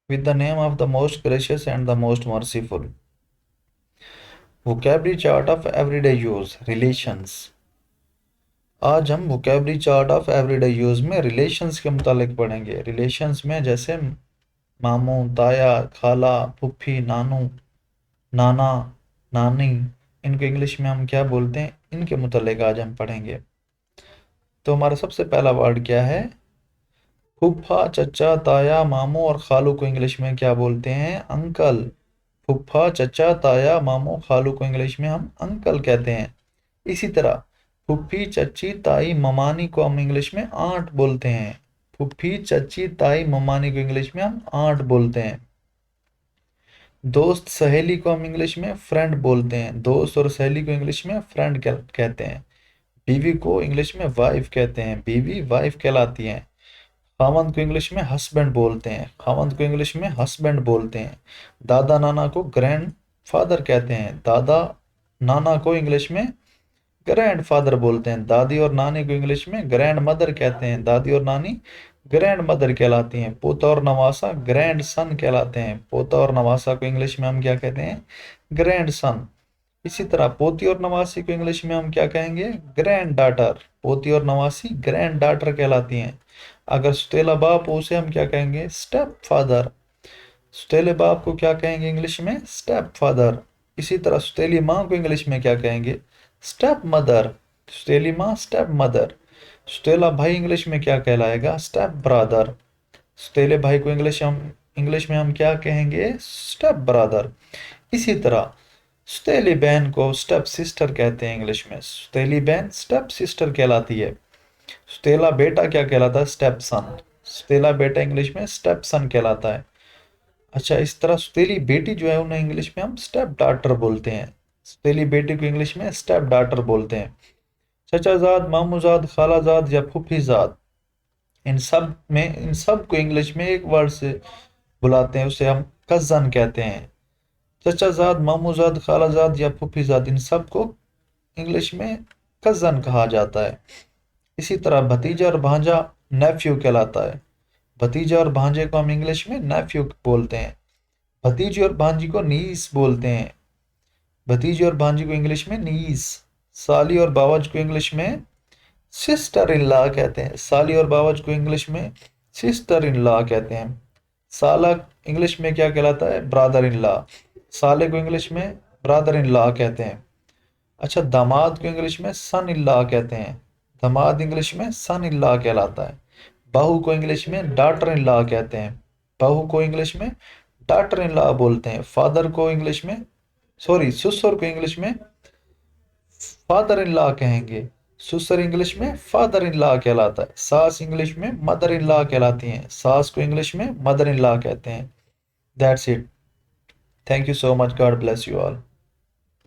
with the name of the most gracious and the most merciful. Vocabulary chart of everyday use. Relations. आज हम vocabulary chart of everyday use में relations के मुतालिक पढ़ेंगे। relations में जैसे मामू, ताया, खाला, फुफ्फी, नानू, नाना, नानी, इनको इंग्लिश में हम क्या बोलते हैं, इनके मुतालिक आज हम पढ़ेंगे। तो हमारा सबसे पहला वर्ड क्या है? फूफा, चचा, ताया, मामू और खालू को इंग्लिश में क्या बोलते हैं? अंकल। फूफा, चचा, ताया, मामू, खालू को इंग्लिश में हम अंकल कहते हैं। इसी तरह फूफी, चची, ताई, ममानी को हम इंग्लिश में आंट बोलते हैं। फूफी, चची, ताई, ममानी को इंग्लिश में हम आंट बोलते हैं। दोस्त, सहेली को हम इंग्लिश में फ्रेंड बोलते हैं। दोस्त और सहेली को इंग्लिश में फ्रेंड कहते हैं। बीवी को इंग्लिश में वाइफ कहते हैं। बीवी वाइफ कहलाती है। खामंद को इंग्लिश में हस्बैंड बोलते हैं। खामंद को इंग्लिश में हस्बैंड बोलते हैं। दादा नाना को ग्रैंड फादर कहते हैं। दादा नाना को इंग्लिश में ग्रैंड फादर बोलते हैं। दादी और नानी को इंग्लिश में ग्रैंड मदर कहते हैं। दादी और नानी ग्रैंड मदर कहलाती हैं। पोता और नवासा ग्रैंड सन कहलाते हैं। पोता और नवासा को इंग्लिश में हम क्या कहते हैं? Grand son. इसी तरह पोती और नवासी को इंग्लिश में हम क्या कहेंगे? Grand daughter. पोती और नवासी ग्रैंड डाटर कहलाती हैं। अगर सुतेला बाप हो उसे हम क्या कहेंगे? Step father. सुतेले बाप को क्या कहेंगे इंग्लिश में? Step father. इसी तरह सुतेली माँ को इंग्लिश में क्या कहेंगे? Step mother. सुतेली माँ स्टेप मदर। सुतेला भाई इंग्लिश में क्या कहलाएगा? Step brother. सुतेले भाई को इंग्लिश में हम क्या कहेंगे? Step brother. इसी तरह सुतेली बहन को स्टेप सिस्टर कहते हैं इंग्लिश में। सुतेली बहन स्टेप सिस्टर कहलाती है। सुतेला बेटा क्या कहलाता है? स्टेप सन। सुतेला बेटा इंग्लिश में स्टेप सन कहलाता है। अच्छा, इस तरह सुतेली बेटी जो है उन्हें इंग्लिश में हम स्टेप डॉटर बोलते हैं। सुतेली बेटी को इंग्लिश में स्टेप डॉटर बोलते हैं। चचाजाद, मामूजाद, खालाजाद या फूफीजाद, इन सब को इंग्लिश में एक वर्ड से बुलाते हैं, उसे हम कजन कहते हैं। चचाजाद, मामूजाद, खालाजाद या फूफीजाद, इन सब को इंग्लिश में कजन कहा जाता है। इसी तरह भतीजा और भांजा नेफ्यू कहलाता है। भतीजा और भांजे को हम इंग्लिश में नेफ्यू बोलते हैं। भतीजी और भांजी को नीस बोलते हैं। भतीजी और भांजी को इंग्लिश में नीस। साली और बावज को इंग्लिश में सिस्टर इन लॉ कहते हैं। साली और बावज को इंग्लिश में सिस्टर इन लॉ कहते हैं। साला इंग्लिश में क्या कहलाता है? Brother in law. साले को इंग्लिश में ब्रदर इन लॉ कहते हैं। अच्छा, दामाद को इंग्लिश में सन इन लॉ कहते हैं। दामाद इंग्लिश में सन इन लॉ कहलाता है। बहू को इंग्लिश में डॉटर इन लॉ कहते हैं। बहू को इंग्लिश में डॉटर इन लॉ बोलते हैं। फादर को इंग्लिश में ससुर को इंग्लिश में फादर इन लॉ कहेंगे। ससुर इंग्लिश में फादर इन लॉ कहलाता है। सास इंग्लिश में मदर इन लॉ कहलाती हैं। सास को इंग्लिश में मदर इन लॉ कहते हैं। That's it. Thank you so much. God bless you all.